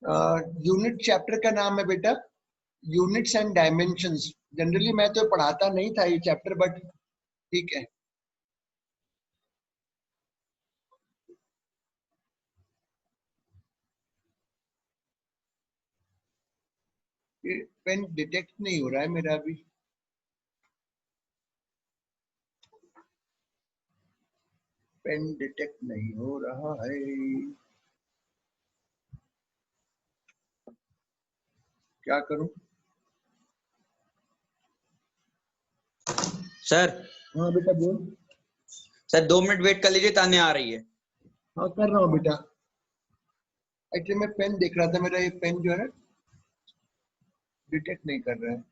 Unit chapter का नाम है बेटा यूनिट्स एंड डायमेंशंस। जनरली मैं तो पढ़ाता नहीं था ये चैप्टर, बट ठीक है। ये पेन डिटेक्ट नहीं हो रहा है मेरा अभी। पेन डिटेक्ट नहीं हो रहा है, क्या करूं? सर। हाँ बेटा बोल। सर 2 मिनट वेट कर लीजिए, ताने आ रही है। हाँ कर रहा हूँ बेटा। एक्चुअली मैं पेन देख रहा था, मेरा ये पेन जो है डिटेक्ट नहीं कर रहा है।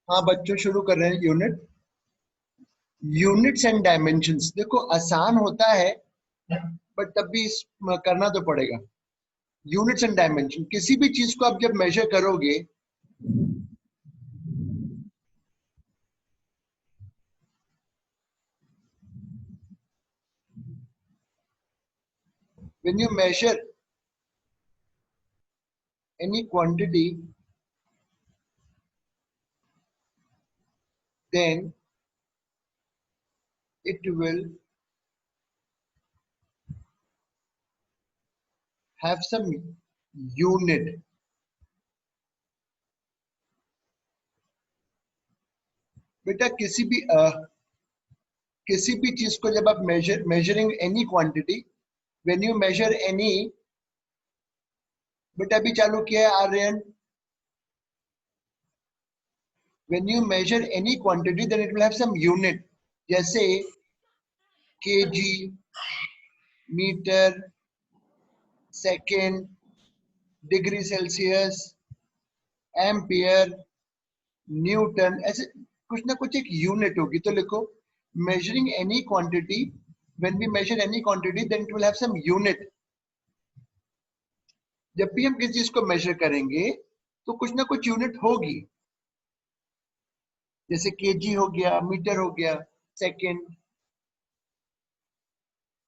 हाँ बच्चों शुरू कर रहे हैं यूनिट। यूनिट्स एंड डायमेंशंस देखो आसान होता है, बट तब भी करना तो पड़ेगा। यूनिट्स एंड डायमेंशन, किसी भी चीज को आप जब मेजर करोगे when you measure any quantity, then it will have some unit. बेटा किसी भी चीज को जब आप measuring any quantity, when you measure any, बेटा अभी चालू किया है Aryan. When you measure any quantity then it will have some unit, जैसे KG, metre, second, degree Celsius, ampere, newton, ऐसे कुछ ना कुछ एक यूनिट होगी। तो लिखो measuring any quantity, when we measure any quantity then it will have some unit. जब भी हम किसी चीज को मेजर करेंगे तो कुछ ना कुछ यूनिट होगी, जैसे केजी हो गया, मीटर हो गया, सेकेंड।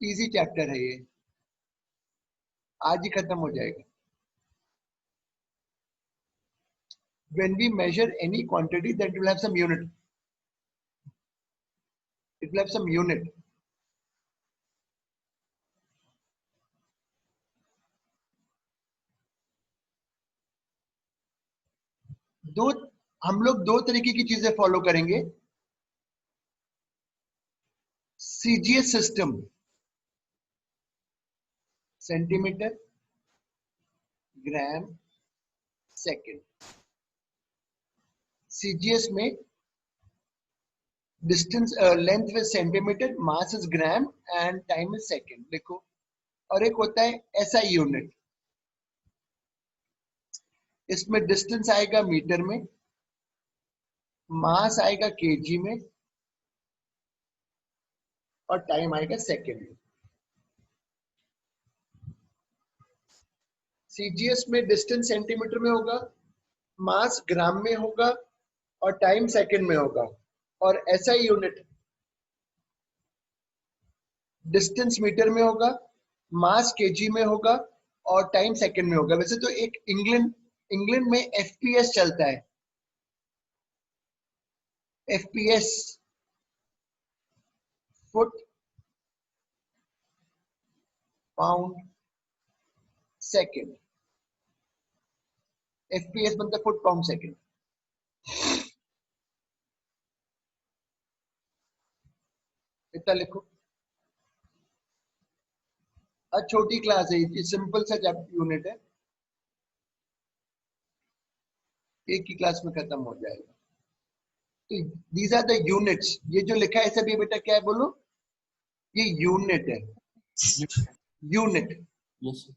इजी चैप्टर है ये, आज ही खत्म हो जाएगा। When we measure any quantity, that will have some unit. It will have some unit. दो हम लोग दो तरीके की चीजें फॉलो करेंगे। सीजीएस सिस्टम, सेंटीमीटर, ग्राम, सेकंड। सीजीएस में distance length with centimetre, mass is gram and time is second, देखो। और एक होता है एसआई यूनिट, इसमें डिस्टेंस आएगा मीटर में, मास आएगा केजी में, और टाइम आएगा सेकंड में। सीजीएस में डिस्टेंस सेंटीमीटर में होगा, मास ग्राम में होगा, और टाइम सेकंड में होगा। और एसआई यूनिट डिस्टेंस मीटर में होगा, मास केजी में होगा, और टाइम सेकंड में होगा। वैसे तो एक इंग्लैंड में एफपीएस चलता है, FPS, foot pound second. FPS मतलब फुट पाउंड सेकंड। इतना लिखो। छोटी क्लास है, ये सिंपल सा यूनिट है, एक ही क्लास में खत्म हो जाएगा। तो दीज आर द यूनिट्स। ये जो लिखा है सभी बेटा क्या है बोलो? ये यूनिट है, यूनिट। Yes sir.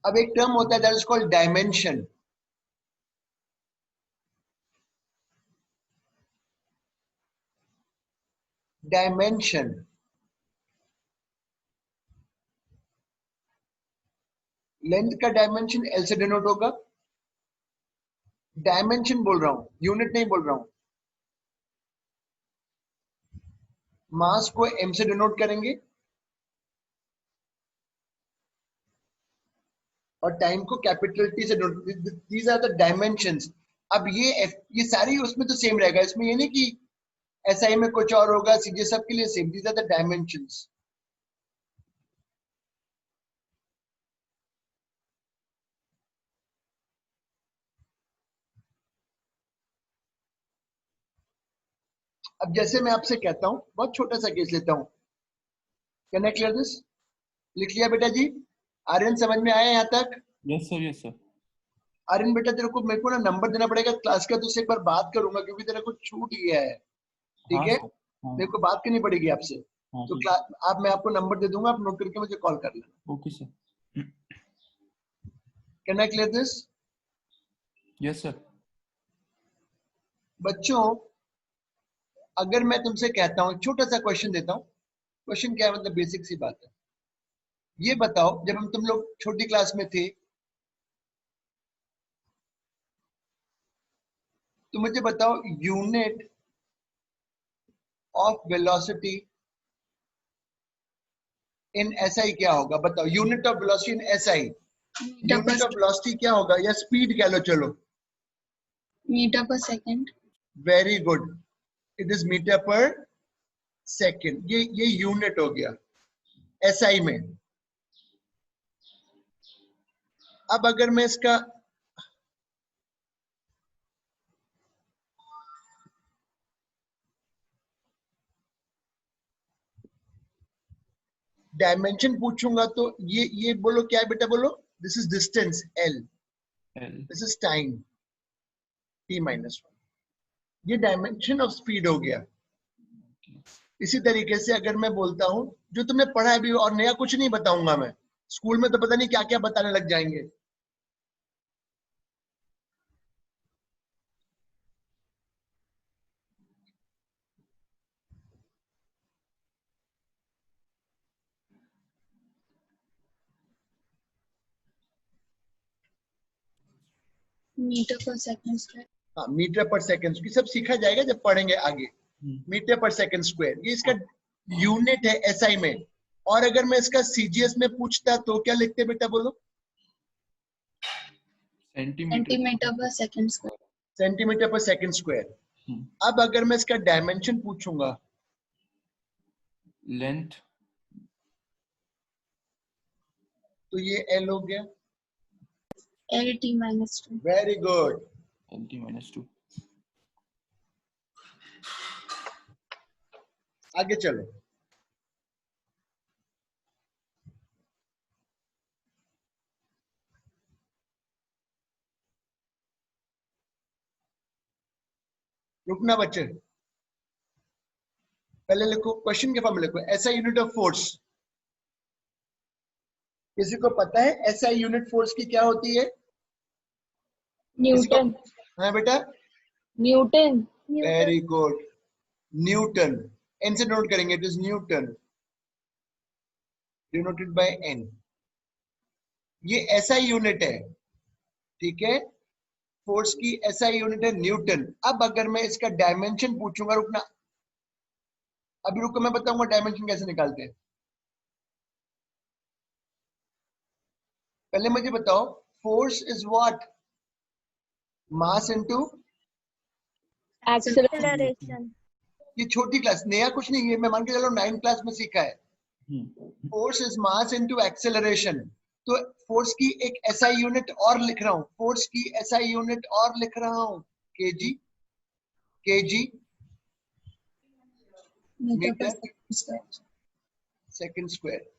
अब एक टर्म होता है that is called dimension. Dimension length का डायमेंशन एल से डिनोट होगा। डायमेंशन बोल रहा हूं, यूनिट नहीं बोल रहा हूं। मास को एम से डिनोट करेंगे और टाइम को कैपिटल टी से denote. These are the dimensions. अब ये सारी उसमें तो सेम रहेगा, इसमें ये नहीं कि एसआई में कुछ और होगा, सीजे सब के लिए same. These are the dimensions. अब जैसे मैं आपसे कहता हूं, बहुत छोटा सा केस लेता हूं। Can I clear this? लिख लिया बेटा जी? आर्यन समझ में आया यहाँ तक? Yes sir, yes sir. Aryan बेटा तेरे को, मेरे को ना नंबर देना पड़ेगा क्लास का, तो उससे एक बार बात करूंगा क्योंकि तेरा कुछ छूट गया है। ठीक हाँ है? सर। हाँ मेरे को बात करनी पड़ेगी आपसे। हाँ तो ठीक। क्लास आप, मैं आपको नंबर दे दूंगा, आप नोट करके मुझे कॉल कर लेना। Okay sir. Can I clear this? Yes sir. बच्चों, अगर मैं तुमसे कहता हूँ, छोटा सा क्वेश्चन देता हूँ। क्वेश्चन क्या है, मतलब बेसिक सी बात है। ये बताओ, जब हम तुम लोग छोटी क्लास में थे तो मुझे बताओ unit of velocity in SI क्या होगा? बताओ unit of velocity in SI. Unit of velocity क्या होगा? या स्पीड कह लो, चलो। Metre per second. Very good, it is metre per second. ये यूनिट हो गया एसआई में। अब अगर मैं इसका डायमेंशन पूछूंगा तो ये बोलो क्या है बेटा? बोलो। This is distance L, this is time t-1। ये डायमेंशन ऑफ स्पीड हो गया। इसी तरीके से अगर मैं बोलता हूं, जो तुमने पढ़ा है अभी, और नया कुछ नहीं बताऊंगा मैं, स्कूल में तो पता नहीं क्या क्या बताने लग जाएंगे। Metre per second square. हाँ, मीटर पर सेकंड, की सब सीखा जाएगा जब पढ़ेंगे आगे। मीटर पर सेकंड स्क्वायर ये इसका यूनिट है एसआई में। और अगर मैं इसका सीजीएस में पूछता तो क्या लिखते बेटा? बोलो। सेंटीमीटर पर सेकंड स्क्वायर। सेंटीमीटर पर सेकंड स्क्वायर। अब अगर मैं इसका डायमेंशन पूछूंगा, लेंथ, तो ये एल हो गया। LT-2। Very good. LT-2। आगे चलो। रुकना बच्चे, पहले लिखो क्वेश्चन के फॉर्म में लिखो। SI unit of force. किसी को पता है एसआई यूनिट फोर्स की क्या होती है? न्यूटन। हाँ बेटा, newton. Very good, newton. N से नोट करेंगे, it is newton, denoted by N. ये एसआई यूनिट है, ठीक है? फोर्स की एसआई यूनिट है न्यूटन। अब अगर मैं इसका डायमेंशन पूछूंगा, रुकना अभी, रुको, मैं बताऊंगा डायमेंशन कैसे निकालते हैं। पहले मुझे बताओ, force is what? Mass into acceleration. ये छोटी क्लास, नया कुछ नहीं है, मैं मान के चलो 9th क्लास में सीखा है। Force is mass into acceleration. तो फोर्स की एक एसआई यूनिट और लिख रहा हूं, फोर्स की एसआई यूनिट और लिख रहा हूं, kg. Kg metre per metre second square. Second square,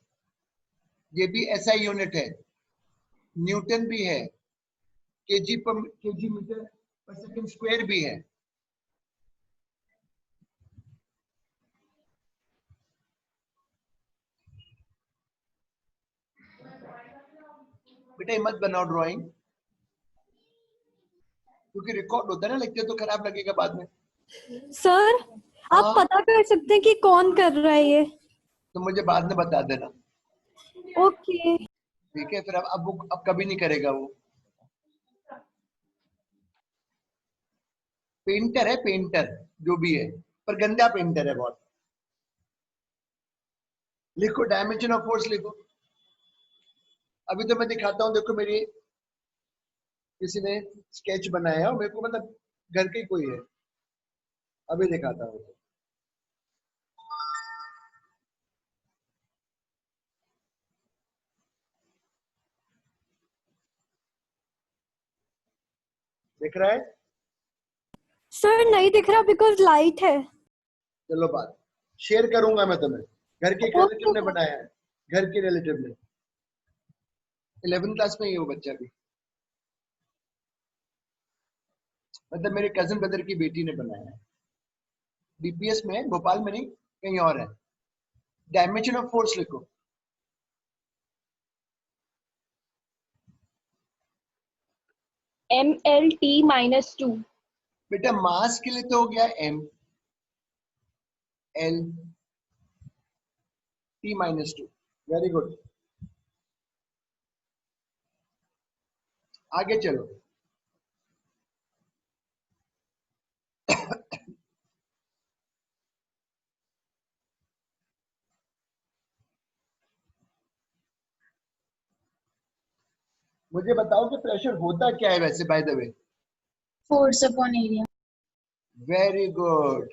ये भी एसआई यूनिट है, न्यूटन भी है, kg metre per second square भी है। बेटा मत बनाओ ड्राइंग, क्योंकि रिकॉर्ड होता है ना, लेक्चर तो खराब लगेगा बाद में। सर आप हाँ। पता कर सकते हैं कि कौन कर रहा है ये? तो मुझे बाद में बता देना, ओके। ठीक है? फिर अब वो अब कभी नहीं करेगा वो। पेंटर है, पेंटर जो भी है, पर गंदा पेंटर है बहुत। लिखो डायमेंशन ऑफ फोर्स लिखो। अभी तो मैं दिखाता हूँ, देखो मेरी किसी ने स्केच बनाया है और मेरे को मतलब घर के ही कोई है, अभी दिखाता हूँ। दिख रहा है? सर नहीं दिख रहा बिकॉज लाइट है। चलो बात शेयर करूंगा मैं तुम्हें, घर के रिलेटिव ने बनाया है, घर के रिलेटिव ने, 11th क्लास में ही है वो बच्चा भी, मतलब मेरे कजिन ब्रदर की बेटी ने बनाया है, बीपीएस में है, भोपाल में नहीं कहीं और है। डायमेंशन ऑफ फोर्स लिखो। MLT -2। बेटा मास के लिए तो हो गया M L T-2, very good. आगे चलो। मुझे बताओ कि प्रेशर होता क्या है वैसे, by the way? Force upon area. Very good,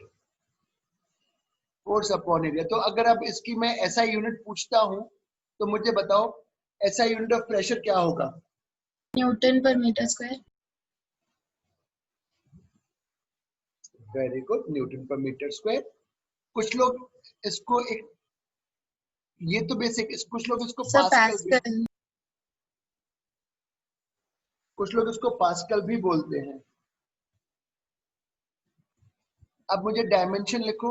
force upon area. तो अगर अब इसकी मैं एसआई यूनिट पूछता हूं तो मुझे बताओ एसआई यूनिट ऑफ प्रेशर क्या होगा? Newton per metre square. Very good, newton per metre square. कुछ लोग इसको एक, ये तो बेसिक, कुछ लोग इसको सर पास्कल भी, पास्कल। कुछ लोग इसको पास्कल भी बोलते हैं। अब मुझे डायमेंशन लिखो।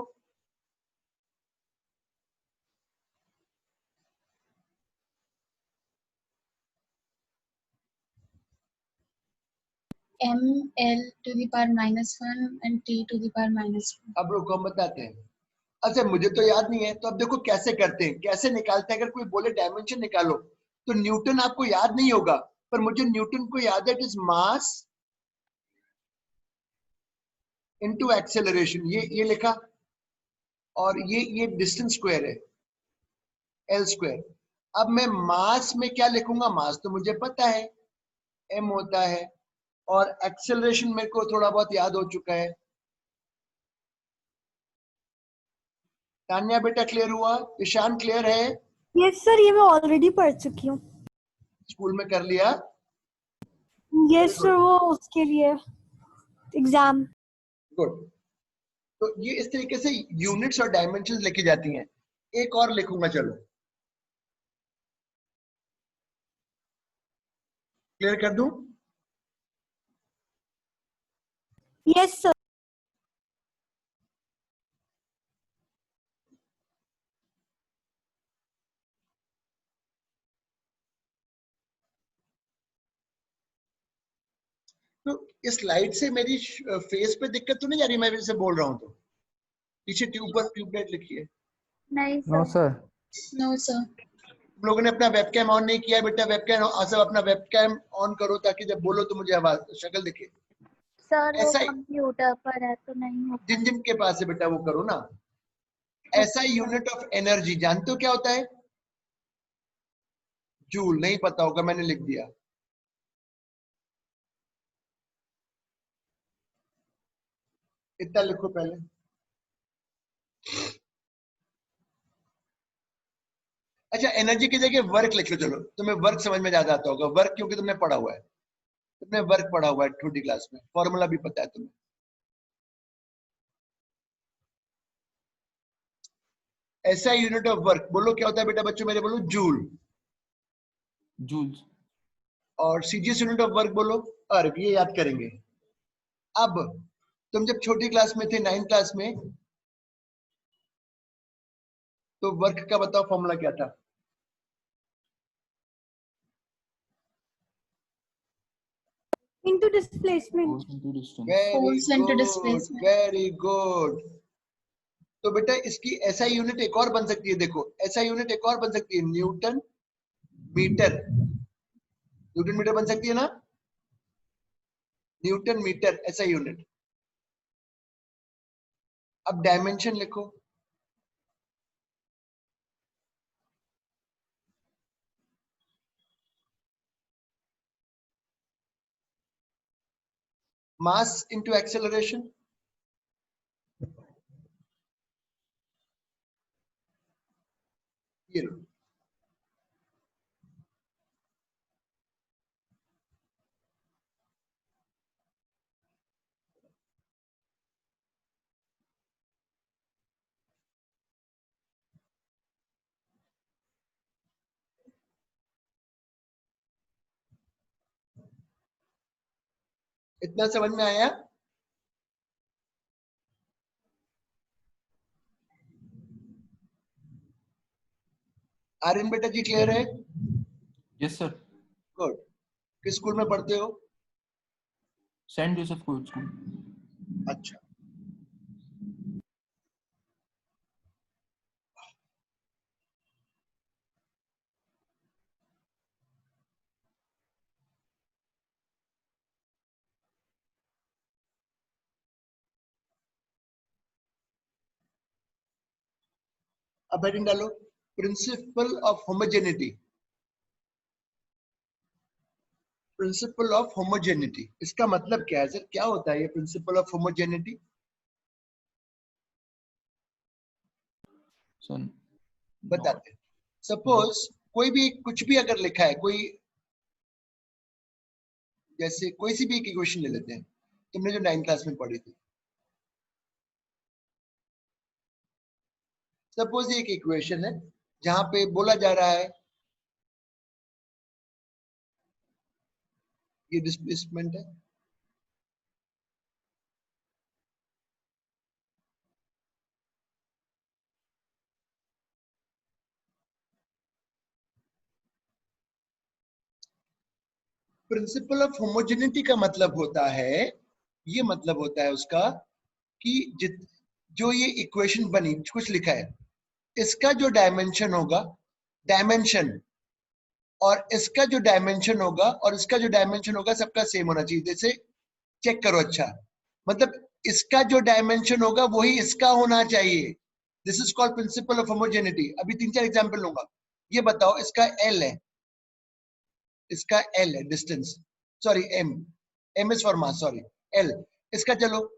ML⁻⁻1 and T⁻⁻2। अब रुको हम बताते हैं। अच्छा मुझे तो याद नहीं है, तो अब देखो कैसे करते हैं, कैसे निकालते हैं। अगर कोई बोले डायमेंशन निकालो तो न्यूटन आपको याद नहीं होगा, पर मुझे न्यूटन को याद है, it is mass into acceleration. ये लिखा, और ये डिस्टेंस स्क्वायर है, एल स्क्वायर। अब मैं मास में क्या लिखूंगा? मास तो मुझे पता है एम होता है, और एक्सेलरेशन मेरे को थोड़ा बहुत याद हो चुका है। तान्या बेटा क्लियर हुआ? ईशान क्लियर है? यस सर ये मैं ऑलरेडी पढ़ चुकी हूँ। स्कूल में कर लिया? यस सर वो उसके लिए एग्जाम। गुड। तो ये इस तरीके से यूनिट्स और डायमेंशंस लिखी जाती हैं। एक और लिखूंगा, चलो क्लियर कर दूं? Yes sir. तो इस लाइट से मेरी फेस पे दिक्कत तो नहीं जा रही? मैं जैसे बोल रहा हूं तो पीछे ट्यूब पर ट्यूबलाइट लिखी है। नहीं No, sir. sir. No sir. तुम लोगों ने अपना वेबकैम ऑन नहीं किया बेटा? वेबकैम सब अपना वेबकैम ऑन करो, ताकि जब बोलो तो मुझे आवाज शक्ल दिखे। सर वो ऐसा ही कंप्यूटर पर है तो नहीं हो जिन जिन के पास है बेटा वो करो ना। ऐसा यूनिट ऑफ एनर्जी जानते हो क्या होता है? जूल। नहीं पता होगा, मैंने लिख दिया। इतना लिखो पहले। अच्छा एनर्जी की जगह वर्क लिख लो। चलो तुम्हें वर्क समझ में ज्यादा आता होगा, वर्क क्योंकि तुमने पढ़ा हुआ है, तुमने वर्क पढ़ा हुआ है छोटी क्लास में, फॉर्मूला भी पता है तुम्हें। ऐसा यूनिट ऑफ वर्क बोलो क्या होता है बेटा बच्चों मेरे, बोलो जूल। Joules. और सीजीएस यूनिट ऑफ वर्क बोलो अर्ग, ये याद करेंगे। अब तुम जब छोटी क्लास में थे 9th क्लास में, तो वर्क का बताओ फॉर्मूला क्या था? Into displacement. Force into distance. Very Force into good, displacement. Very good. तो बेटा इसकी ऐसा यूनिट एक और बन सकती है, देखो ऐसा यूनिट एक और बन सकती है, न्यूटन मीटर। न्यूटन मीटर बन सकती है ना, न्यूटन मीटर ऐसा यूनिट। अब डायमेंशन लिखो, मास इंटू एक्सेलरेशन। ये लो, इतना समझ में आया? आर्यन बेटा जी क्लियर है? Yes, sir. गुड। किस स्कूल में पढ़ते हो? Saint Joseph Court School. अच्छा, अब हेडिंग डालो, principal of homogeneity. Principal of homogeneity, इसका मतलब क्या है सर, क्या होता है ये प्रिंसिपल ऑफ होमोजेनिटी? So, बताते हैं। सपोज कोई भी कुछ भी अगर लिखा है, कोई जैसे कोई सी भी एक इक्वेशन ले लेते हैं, तुमने जो 9th क्लास में पढ़ी थी। सपोज ये एक इक्वेशन है जहां पे बोला जा रहा है ये डिस्प्लेसमेंट है, प्रिंसिपल ऑफ होमोजेनिटी का मतलब होता है, ये मतलब होता है उसका कि जो ये इक्वेशन बनी, कुछ लिखा है, इसका जो डायमेंशन होगा, डायमेंशन, और इसका जो डायमेंशन होगा और इसका जो डायमेंशन होगा सबका सेम होना चाहिए। जैसे चेक करो, अच्छा मतलब इसका जो डायमेंशन होगा वही इसका होना चाहिए। This is called principal of homogeneity. अभी 3-4 एग्जांपल लूंगा। ये बताओ, इसका एल है, इसका एल है distance, sorry M, M is for mass, sorry L. इसका चलो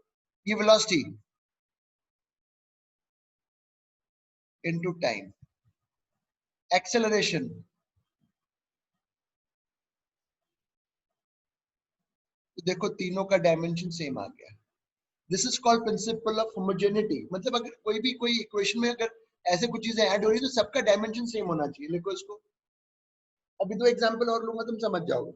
ये वेलोसिटी इनटू टाइम, एक्सेलरेशन, तो देखो तीनों का डायमेंशन सेम आ गया। This is called principal of homogeneity. मतलब अगर कोई इक्वेशन में अगर ऐसे कुछ चीजें ऐड हो रही है तो सबका डायमेंशन सेम होना चाहिए। लिखो इसको। अभी 2 एग्जांपल और लूंगा, तुम समझ जाओगे।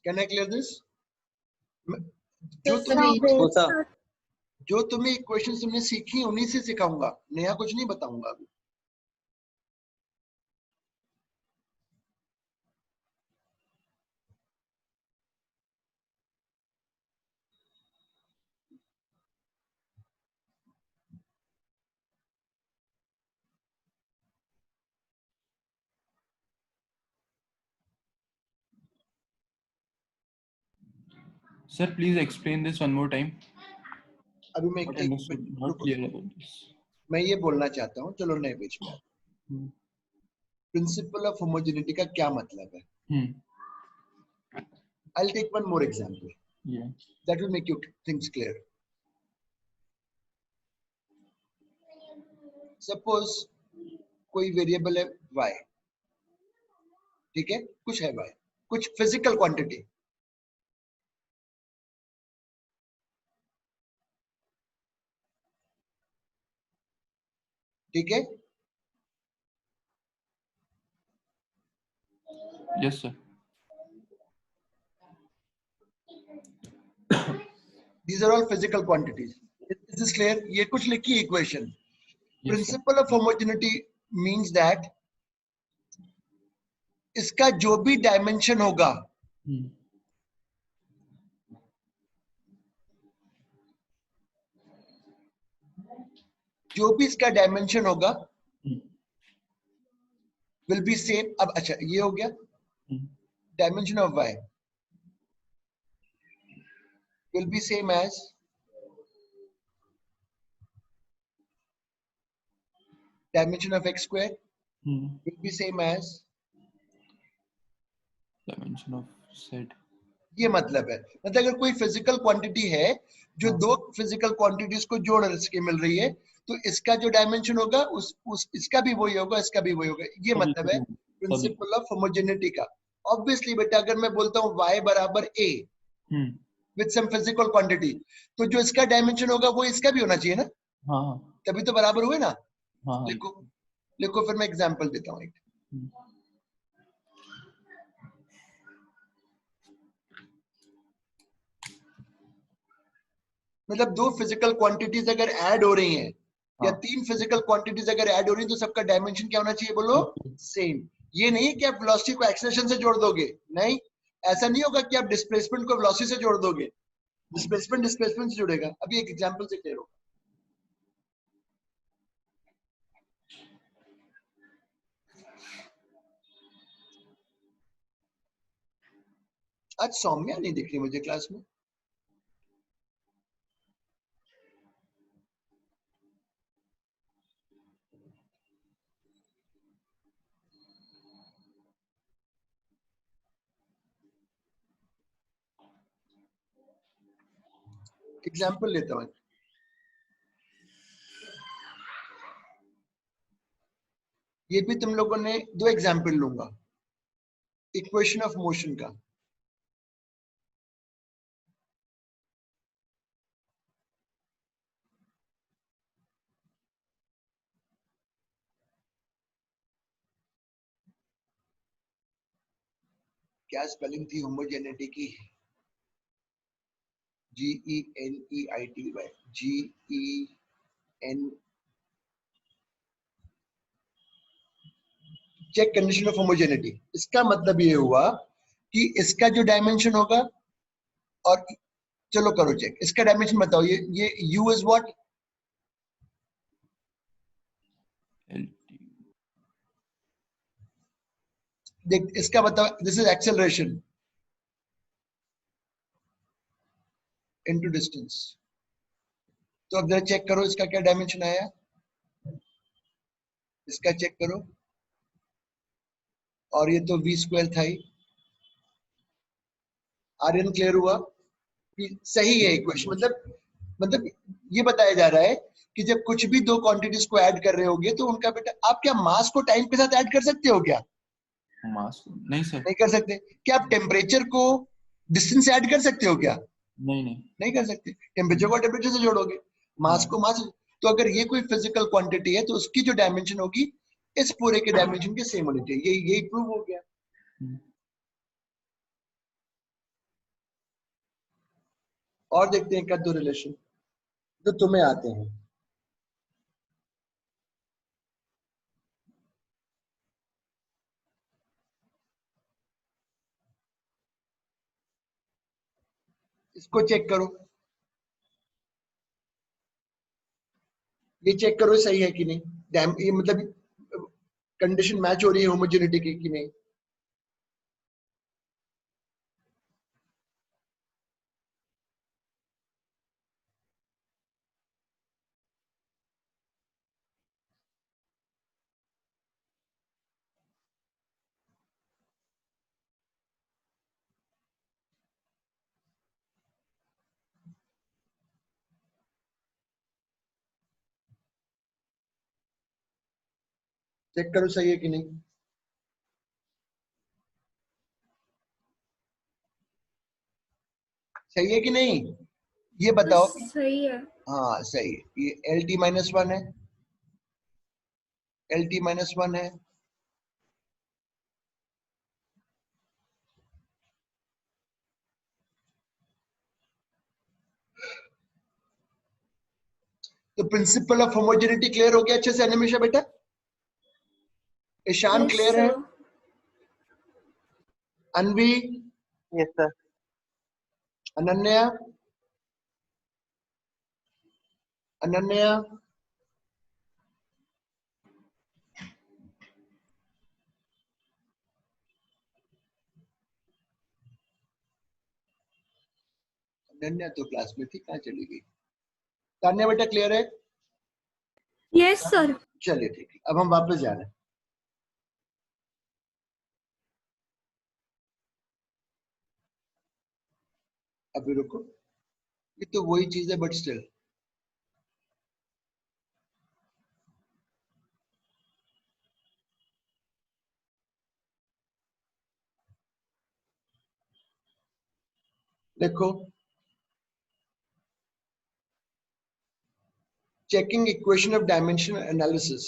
Can I clear this? जो Sir, तुम्हें wait. सोचा जो तुम्हें इक्वेशन तुमने सीखी उन्हीं से सिखाऊंगा, नया कुछ नहीं बताऊंगा अभी। sir, please explain this one more time. अभी मैं Not एक understood. Not रुको, clear about this. मैं ये बोलना चाहता हूँ, चलो नए पेज पे। Hmm. प्रिंसिपल ऑफ होमोजेनिटी का क्या मतलब है? Hmm. I'll take one more example. Yeah. That will make you things clear. Suppose कोई वेरिएबल है y, ठीक है, कुछ है y, कुछ फिजिकल क्वांटिटी, ठीक है, Yes, sir. these are all physical quantities. Is this clear? ये कुछ लिखी equation. Yes, sir. Principal of homogeneity means that इसका जो भी डायमेंशन होगा, Hmm. जो भी इसका डायमेंशन होगा Hmm. Will be same. अब अच्छा ये हो गया Hmm. Dimension of y will be same as dimension of x square Hmm. will be same as. Dimension of Z. ये मतलब है, मतलब अगर कोई फिजिकल क्वांटिटी है जो हाँ. दो फिजिकल क्वांटिटीज को जोड़ के मिल रही है, तो इसका जो डायमेंशन होगा उस इसका भी वही होगा, इसका भी वही होगा. ये सभी मतलब है सभी प्रिंसिपल ऑफ होमोजेनिटी का. ऑब्वियसली बेटा अगर मैं बोलता हूँ y बराबर a Hmm. With some physical quantity, तो जो इसका डायमेंशन होगा वो इसका भी होना चाहिए ना, हाँ हाँ तभी तो बराबर हुए ना. हाँ हाँ. लिखो लिखो फिर मैं एग्जांपल देता हूँ एक. Hmm. मतलब दो फिजिकल क्वांटिटीज अगर ऐड हो रही हैं या हाँ. तीन फिजिकल क्वांटिटीज अगर ऐड हो रही हैं, तो सबका डायमेंशन क्या होना चाहिए बोलो? सेम. ये नहीं है कि आप वेलोसिटी को एक्सेलरेशन से जोड़ दोगे, नहीं, ऐसा नहीं होगा कि आप डिस्प्लेसमेंट को वेलोसिटी से जोड़ दोगे. डिस्प्लेसमेंट डिस्प्लेसमेंट से जुड़ेगा. अभी एक एग्जांपल से क्लियर होगा. आज सौम्या नहीं दिख रही मुझे क्लास में. एग्जांपल लेता हूँ. ये भी तुम लोगों ने दो एग्जांपल लूंगा इक्वेशन ऑफ मोशन का. क्या स्पेलिंग थी होमोजेनिटी की? GENEITY. GEN. Check condition of homogeneity. इसका मतलब ये हुआ कि इसका जो डायमेंशन होगा, और चलो करो चेक, इसका डायमेंशन बताओ. ये u इज व्हाट? LT. देख इसका बताओ. This is acceleration into distance. तो अब जरा चेक करो इसका क्या डायमेंशन आया. इसका चेक करो. और ये तो v स्क्वायर था ही. आर्यन क्लियर हुआ कि सही है इक्वेशन? मतलब ये बताया जा रहा है कि जब कुछ भी दो क्वांटिटीज को ऐड कर रहे होगे, तो उनका बेटा आप क्या मास को टाइम के साथ ऐड कर सकते हो क्या? मास नहीं सर. नहीं कर सकते. क्या आप टेम्परेचर को डिस्टेंस से ऐड कर सकते हो क्या? नहीं नहीं. नहीं कर सकते. टेम्परेचर को टेम्परेचर से जोड़ोगे, मास को मास. तो अगर ये कोई फिजिकल क्वांटिटी है, तो उसकी जो डायमेंशन होगी इस पूरे के डायमेंशन के सेम होनी चाहिए. यही प्रूव हो गया. Hmm. और देखते हैं दो रिलेशन जो तुम्हें आते हैं. इसको चेक करो. ये चेक करो सही है कि नहीं. ये मतलब कंडीशन मैच हो रही है होमोजेनिटी की कि नहीं. चेक करो सही है कि नहीं। सही है कि नहीं ये बताओ। सही है। हाँ सही है। ये एल टी माइनस वन है, एल टी माइनस वन है। तो प्रिंसिपल ऑफ होमोजेनिटी क्लियर हो गया अच्छे से अनिमेशा बेटा? ईशान यस क्लियर है? सर। अनवी, यस सर। अनन्या, अनन्या, अनन्या तो क्लास में थी, कहाँ चली गई? तान्या बेटा क्लियर है? Yes sir. चलिए ठीक है, अब हम वापस जा रहे हैं। अभी रुको, ये तो वही चीज है बट स्टिल। देखो, checking equation of dimensional analysis.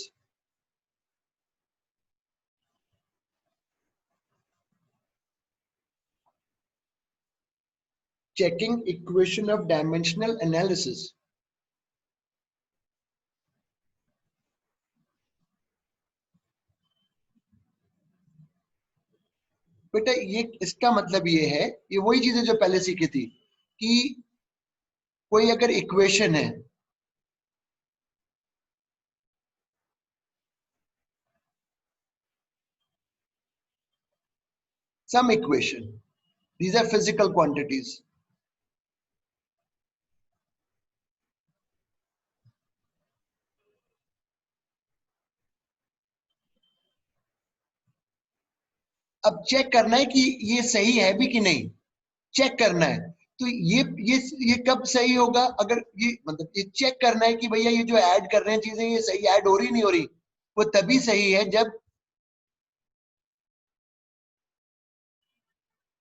Checking equation of dimensional analysis. बेटा ये इसका मतलब ये है, ये वही चीजें जो पहले सीखी थी कि कोई अगर इक्वेशन है, some equation, these are physical quantities. अब चेक करना है कि ये सही है भी कि नहीं, चेक करना है। तो ये कब सही होगा? अगर ये मतलब ये चेक करना है कि भैया ये जो ऐड कर रहे हैं चीजें ये सही ऐड हो रही नहीं हो रही, वो तभी सही है जब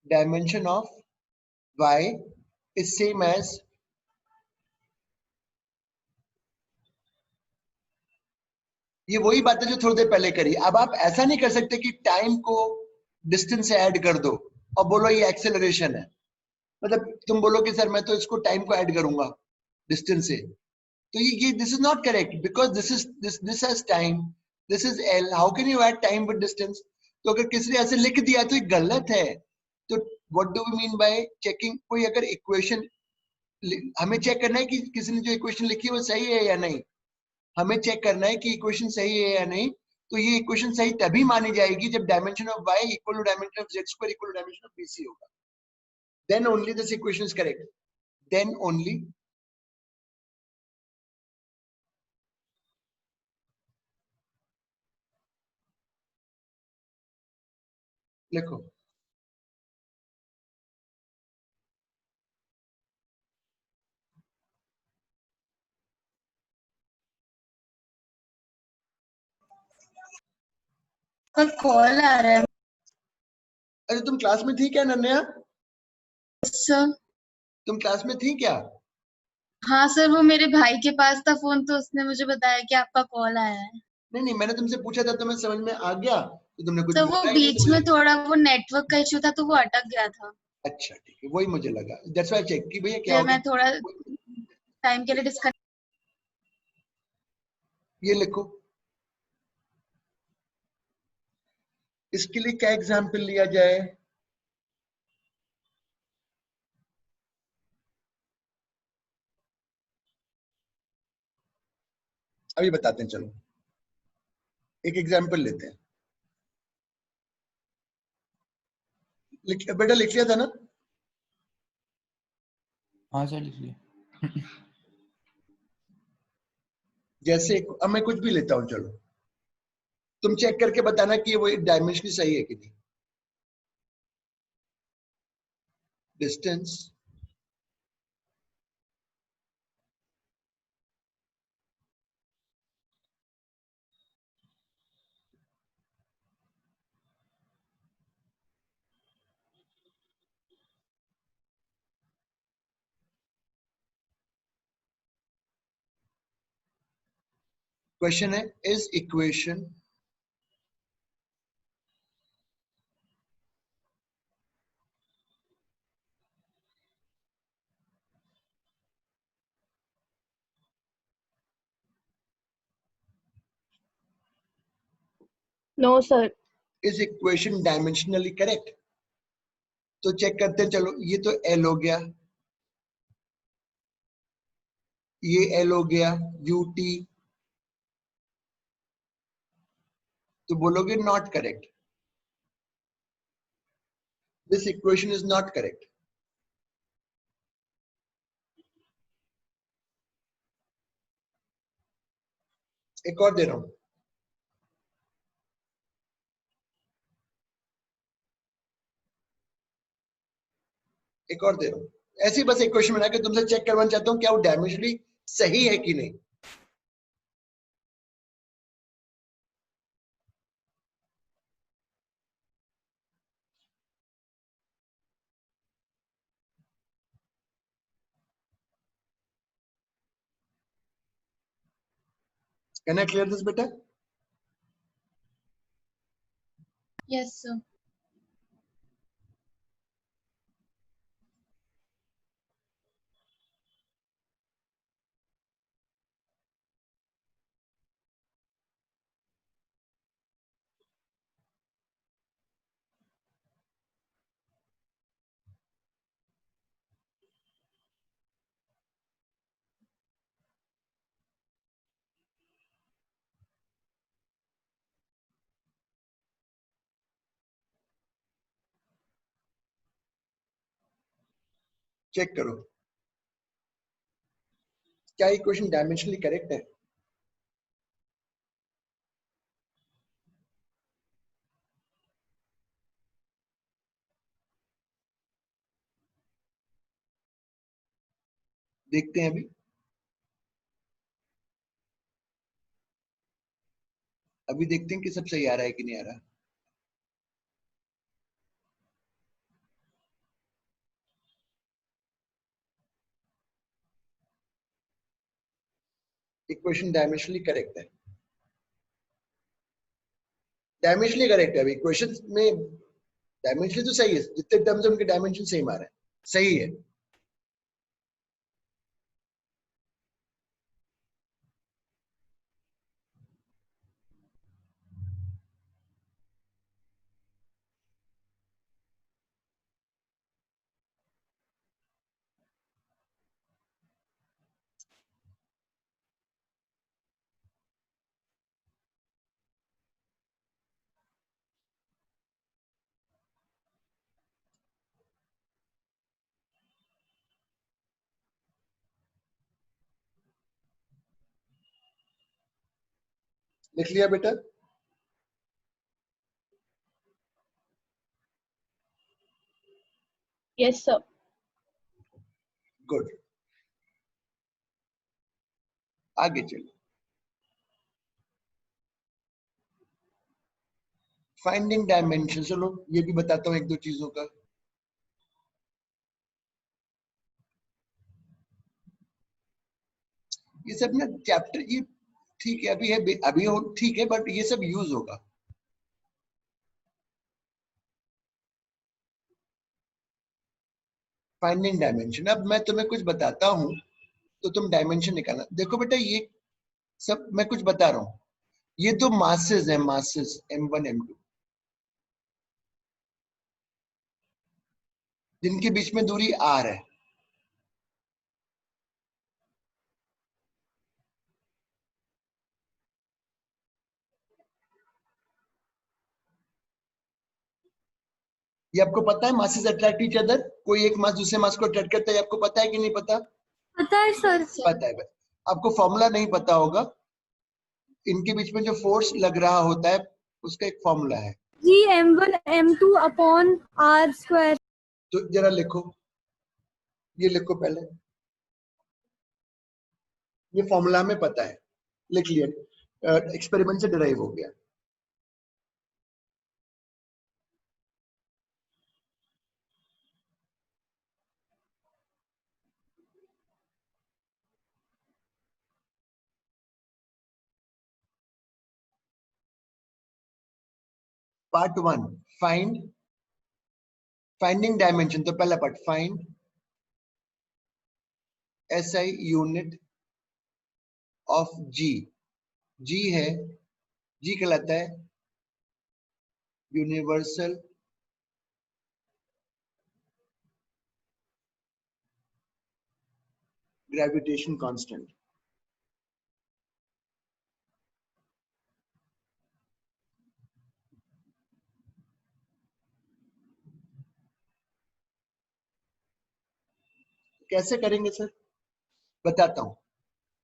dimension of y is same as ये वही बात है जो थोड़ी देर पहले करी। अब आप ऐसा नहीं कर सकते कि टाइम को डिस्टेंस से ऐड कर दो और बोलो ये एक्सेलरेशन है। मतलब तुम बोलो कि सर मैं तो इसको टाइम को ऐड करूंगा डिस्टेंस से, तो ये this is not correct because this has time, this is L, how can you add time with distance? तो अगर किसी ने ऐसे लिख दिया तो ये गलत है। तो what do we mean by checking? कोई अगर इक्वेशन, हमें चेक करना है कि किसी ने जो इक्वेशन लिखी है वो सही है या नहीं। हमें चेक करना है कि इक्वेशन सही है या नहीं। तो ये इक्वेशन सही तभी मानी जाएगी जब dimension of y equal to dimension of z square equal to dimension of bc होगा। Then only this equation is correct, then only. लिखो, कॉल आ रहा है अरे तुम क्लास में थी क्या नन्या? सर। तुम क्लास में थी क्या? हाँ सर, वो मेरे भाई के पास था फोन, तो उसने मुझे बताया कि आपका कॉल आया है। नहीं मैंने तुमसे पूछा था, तुम्हें समझ में आ गया तो तुमने कुछ तो वो बोला ही नहीं तो बीच में मुझे। थोड़ा वो नेटवर्क का इशू था तो वो अटक गया था। अच्छा ठीक है, वही मुझे लगा, दैट्स व्हाई चेक कि भैया क्या फिर हो मैं थोड़ा गया। टाइम के लिए डिस्कनेक्ट। ये लिखो, इसके लिए क्या एग्जाम्पल लिया जाए? अभी बताते हैं, चलो एक एग्जाम्पल लेते हैं। बेटा लिख लिया था ना? हाँ सर लिख लिया। जैसे अब मैं कुछ भी लेता हूं, चलो तुम चेक करके बताना कि ये वो डायमेंशन सही है कि नहीं। डिस्टेंस क्वेश्चन है is equation No, sir. Is equation dimensionally correct? तो चेक करते हैं, चलो ये तो एल हो गया, ये एल हो गया, यूटी, तो बोलोगे not correct, this equation is not correct. एक और दे रहा हूं, एक और दे रहा हूं, ऐसे ही बस एक क्वेश्चन बना के तुमसे चेक करवाना चाहता हूं क्या वो डायमेंशनली सही है कि नहीं। कैन आई क्लियर दिस बेटा? Yes, sir. चेक करो क्या इक्वेशन डायमेंशनली करेक्ट है। देखते हैं अभी देखते हैं कि सब सही आ रहा है कि नहीं आ रहा। इक्वेशन डायमेंशनली करेक्ट है, डायमेंशनली करेक्ट है। अभी इक्वेशन में डायमेंशनली तो सही है, जितने टर्म्स है उनके डायमेंशन सेम आ रहे हैं, सही है। लिख लिया बेटा? Yes, sir. गुड, आगे चलो। फाइंडिंग डायमेंशन, चलो ये भी बताता हूँ एक दो चीजों का। ये सब ना चैप्टर ये ठीक है, अभी ठीक है, बट ये सब यूज होगा। फाइंडिंग डायमेंशन, अब मैं तुम्हें कुछ बताता हूं तो तुम डायमेंशन निकालना। देखो बेटा ये सब मैं कुछ बता रहा हूं, ये तो मासेस है, मासेस m1 m2, जिनके बीच में दूरी r है। ये आपको पता है मासेस अट्रैक्ट ईच अदर, कोई एक मास दूसरे मास को अट्रैक्ट करता है, आपको पता है कि नहीं पता? पता है सर। Yes, sir. पता है। आपको फॉर्मूला नहीं पता होगा, इनके बीच में जो फोर्स लग रहा होता है उसका एक फॉर्मूला है। G m1 m2 upon r square. तो जरा लिखो, ये लिखो पहले, ये फॉर्मूला में पता है, लिख लिया, एक्सपेरिमेंट से डिराइव हो गया। पार्ट 1 फाइंडिंग डायमेंशन, तो पहला part find SI unit of G। G है, G कहलाता है यूनिवर्सल ग्रेविटेशन कांस्टेंट। कैसे करेंगे सर, बताता हूं।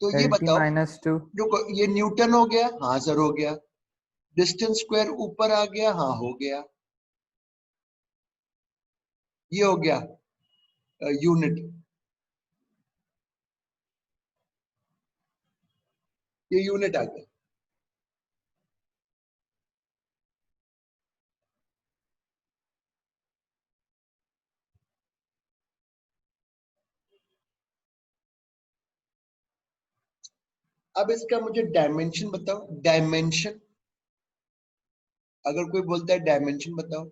तो ये LT बताओ, -2 जो ये न्यूटन हो गया, हाँ सर हो गया। डिस्टेंस स्क्वायर ऊपर आ गया, हाँ हो गया। ये हो गया यूनिट, ये यूनिट आ गया। अब इसका मुझे डायमेंशन बताओ, डायमेंशन। अगर कोई बोलता है डायमेंशन बताओ,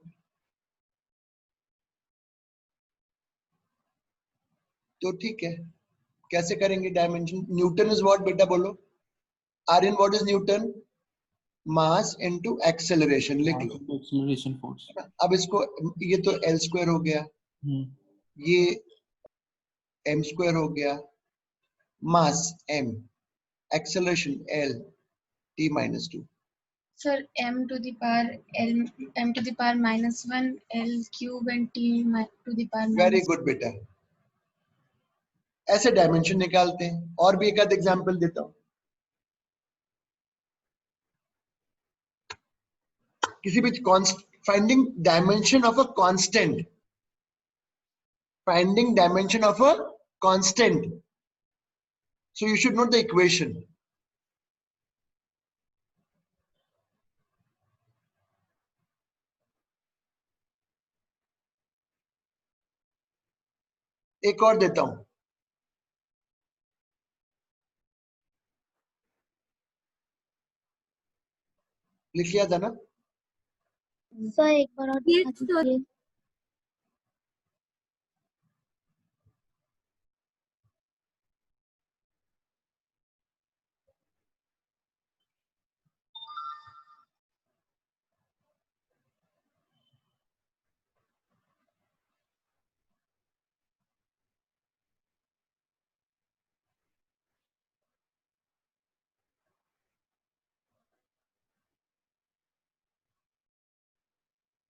तो ठीक है। कैसे करेंगे डायमेंशन? न्यूटन इज व्हाट बेटा बोलो, are in what is newton? Mass into acceleration, लिख लो। Acceleration force. अब इसको, ये तो एल स्क्वायर हो गया, ये एम स्क्वायर हो गया, mass m, acceleration l, t minus 2। Sir, m to the power l, m to the power -1, l cube and t to the power very -1. Good बेटा, ऐसे डायमेंशन निकालते हैं। और भी एक आध एग्जांपल देता हूं। किसी भी finding dimension of a constant, finding dimension of a constant, so you should note the equation. एक और देता हूं, लिख लिया था ना? सर एक बार और दिखा दीजिए।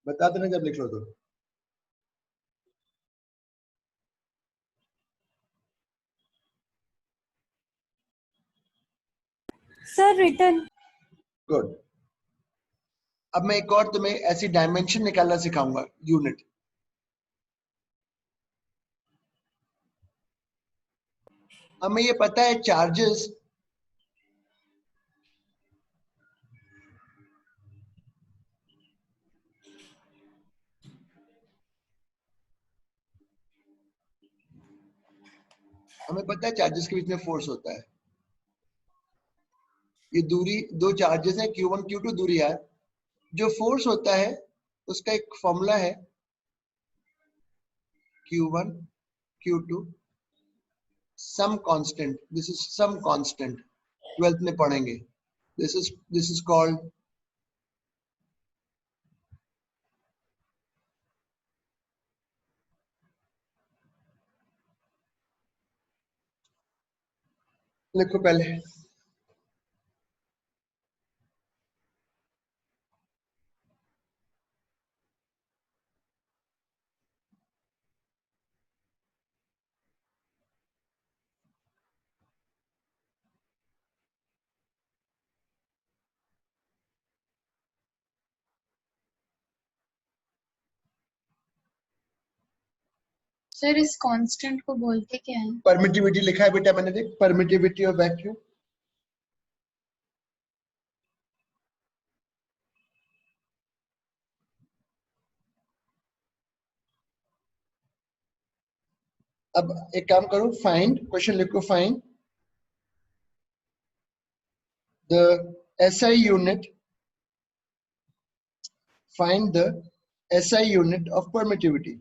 बता देना जब लिख लो तो। Sir return. गुड। अब मैं एक और तुम्हें ऐसी डायमेंशन निकालना सिखाऊंगा, यूनिट। हमें ये पता है चार्जेस हमें पता है चार्जेस के बीच में फोर्स होता है। ये दूरी, दो चार्जेस हैं Q1 Q2 दूरी है। जो फोर्स होता है उसका एक फॉर्मूला है, Q1 Q2 some constant, this is some constant, 12th में पढ़ेंगे। दिस इज कॉल्ड लिखो पहले। Sir, इस कांस्टेंट को बोलते क्या है? परमिटिविटी लिखा है बेटा मैंने, देख, परमिटिविटी ऑफ वैक्यूम। अब एक काम करो, फाइंड, क्वेश्चन लिखो, फाइंड द SI यूनिट find the SI unit of permittivity.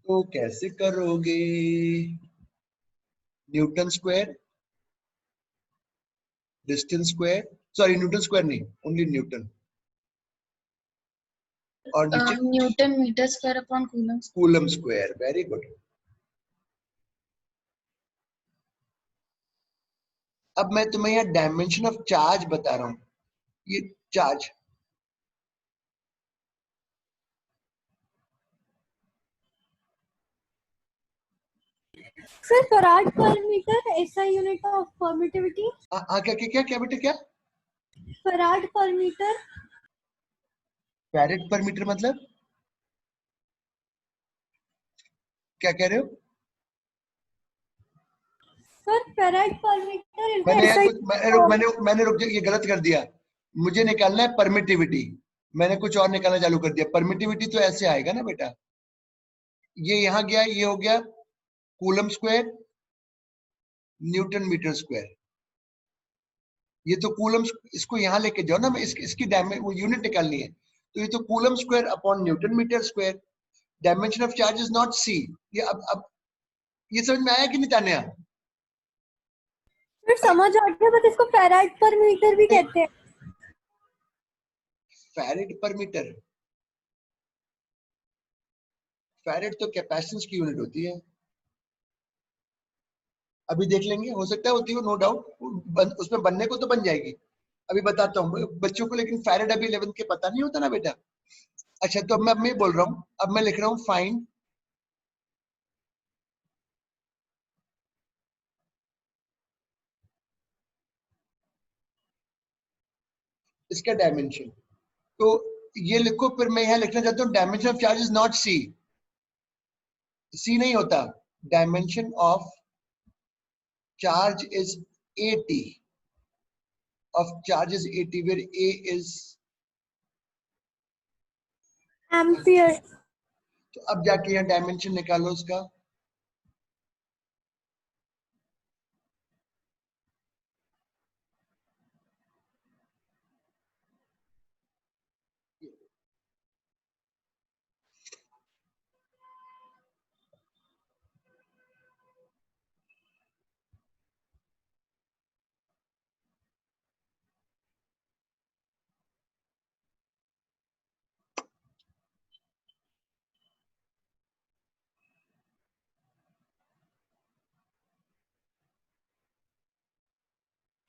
तो कैसे करोगे? Newton square, distance square, sorry newton square नहीं, ओनली न्यूटन, और नीचे newton metre square upon coulomb. Coulomb square. Very good. अब मैं तुम्हें यहाँ डायमेंशन ऑफ चार्ज बता रहा हूं। ये charge Sir, farad per meter SI unit of permittivity. क्या क्या क्या क्या बेटा क्या? Farad per meter. फैरेड पर मीटर मतलब क्या कह रहे हो? Sir, farad per meter is the मैंने SI कुछ मैंने रुक ये गलत कर दिया। मुझे निकालना है परमिटिविटी, मैंने कुछ और निकालना चालू कर दिया। परमिटिविटी तो ऐसे आएगा ना बेटा, ये यहां गया, ये हो गया coulomb square newton metre square. ये तो कूलम, इसको यहां लेके जाओ ना, मैं इसकी वो यूनिट निकालनी है। तो ये तो coulomb square upon newton metre square. Dimension of charge is not c. ये अब ये समझ में आया कि नहीं तान्या? Sir, समझ आ गया, बट इसको farad per meter भी कहते हैं। फैरेड पर मीटर, फैरेड तो कैपेसिटेंस की यूनिट होती है। अभी देख लेंगे, हो सकता है होती हो, नो डाउट। उसमें बनने को तो बन जाएगी, अभी बताता हूँ बच्चों को। लेकिन फैरेड अभी 11th के पता नहीं होता ना बेटा। अच्छा, तो अब मैं बोल रहा हूँ, अब मैं लिख रहा हूँ फाइंड इसका डायमेंशन। तो ये लिखो, फिर मैं यहां लिखना चाहता हूँ dimension of charge is not c. C नहीं होता, dimension of charge is 80, of charge is 80, where A is Ampere. तो अब जाके यहाँ डायमेंशन निकालो उसका।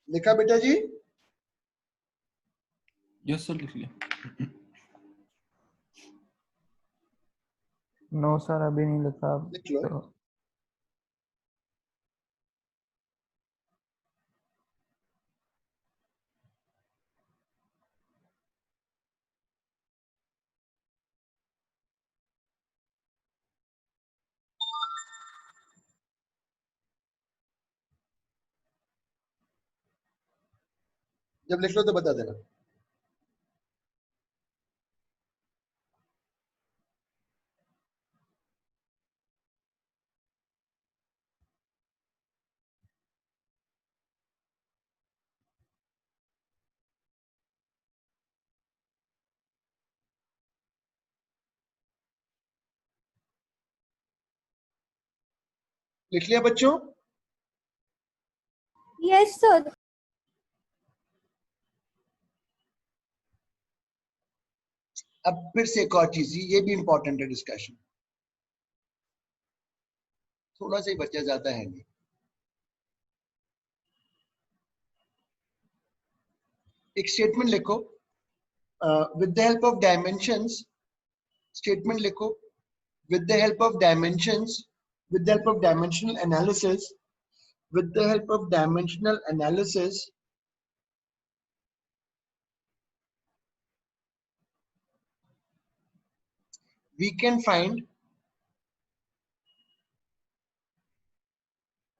लिखा बेटा जी? यस सर, लिख लिया। नो सर, अभी नहीं लिखा। लिख लो। तो जब लिख लो तो बता देना। लिख लिया बच्चों? Yes, sir. अब फिर से एक और चीज, ये भी इंपॉर्टेंट है डिस्कशन, थोड़ा सा ही बच्चा, ज्यादा है नहीं। एक स्टेटमेंट लिखो with the help of dimensions. Statement लिखो with the help of dimensions, with the help of dimensional analysis, with the help of dimensional analysis, we can find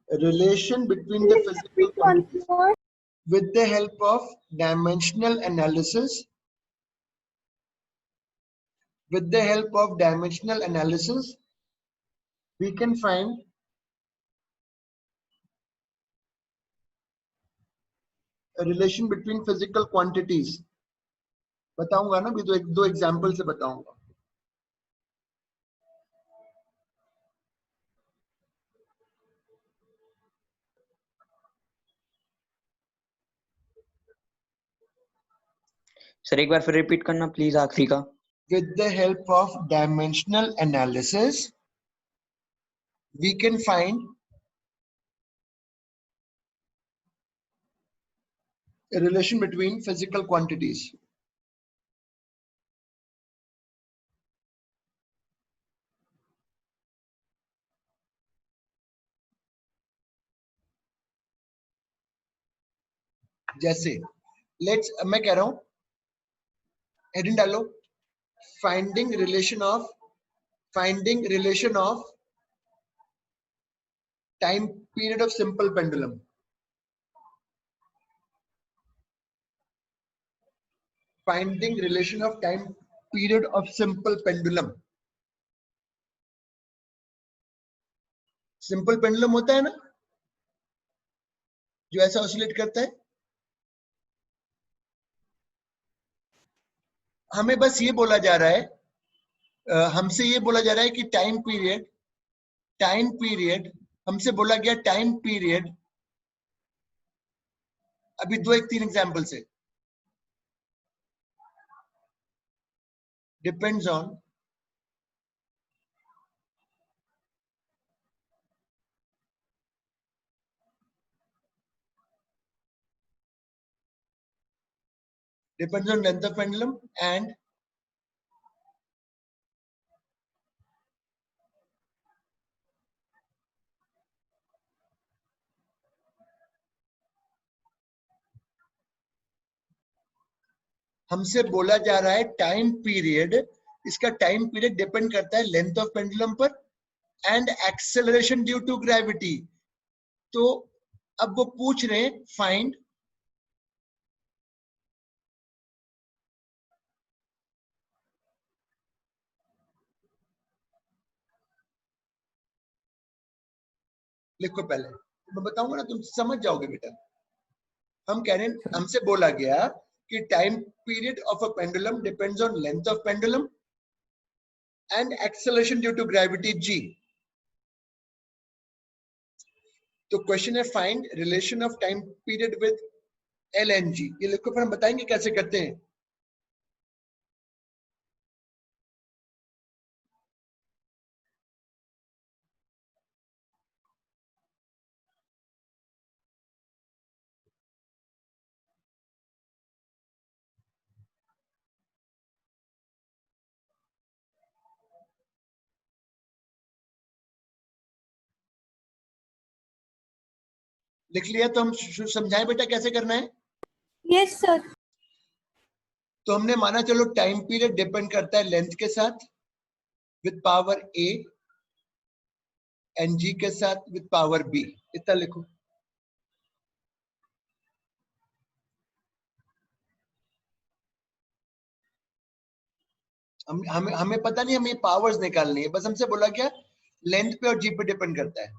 a relation between the physical quantities. With the help of dimensional analysis, with the help of dimensional analysis, we can find a relation between physical quantities. बताऊंगा ना, भी दो example से बताऊंगा. Sir एक बार फिर repeat करना please आखिरी का. With the help of dimensional analysis, we can find a relation between physical quantities. जैसे लेट्स, मैं कह रहा हूं, हेडिंग डालो, finding relation of time period of simple pendulum. Finding relation of time period of simple pendulum. Simple pendulum होता है ना, जो ऐसा ऑसिलेट करता है. हमें बस ये बोला जा रहा है, हमसे ये बोला जा रहा है कि टाइम पीरियड हमसे बोला गया टाइम पीरियड. अभी दो एक तीन एग्जांपल से, depends on length of pendulum and हमसे बोला जा रहा है टाइम पीरियड, इसका टाइम पीरियड डिपेंड करता है लेंथ ऑफ पेंडुलम पर and acceleration due to gravity. तो अब वो पूछ रहे हैं फाइंड लिखो पहले, मैं बताऊंगा ना, तुम समझ जाओगे बेटा. हम कह रहे हैं, हमसे बोला गया कि time period of a pendulum depends on length of pendulum and acceleration due to gravity g. तो क्वेश्चन है find relation of time period with l and g. ये लिखो, फिर हम बताएंगे कैसे करते हैं. लिख लिया तो हम समझाएं बेटा कैसे करना है. Yes, sir. तो हमने माना, चलो टाइम पीरियड डिपेंड करता है लेंथ के साथ with power a and g के साथ विद पावर b. इतना लिखो. हमें पता नहीं, हमें पावर्स निकालनी है, बस हमसे बोला क्या लेंथ पे और जी पे डिपेंड करता है.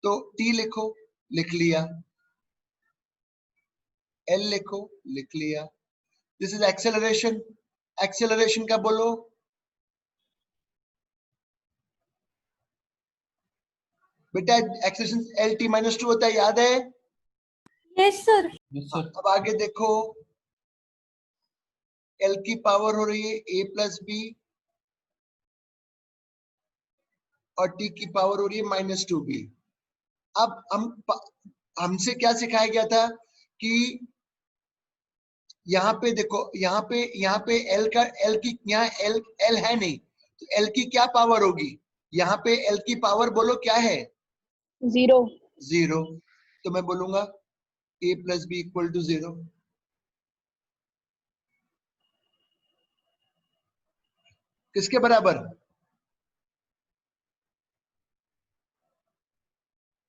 तो t लिखो, लिख लिया. l लिखो, लिख लिया. This is acceleration. एक्सेलरेशन का बोलो, बेटा एक्सेलरेशन LT-2 होता है, याद है. Yes, sir. Yes, sir. अब आगे देखो, L की पावर हो रही है a प्लस बी और t की पावर हो रही है -2b. अब हमसे क्या सिखाया गया था कि यहाँ पे देखो, यहाँ पे L की, यहाँ L है नहीं, तो L की क्या पावर होगी. यहाँ पे L की पावर बोलो क्या है, 0. 0. तो मैं बोलूंगा a plus B equal to 0. किसके बराबर,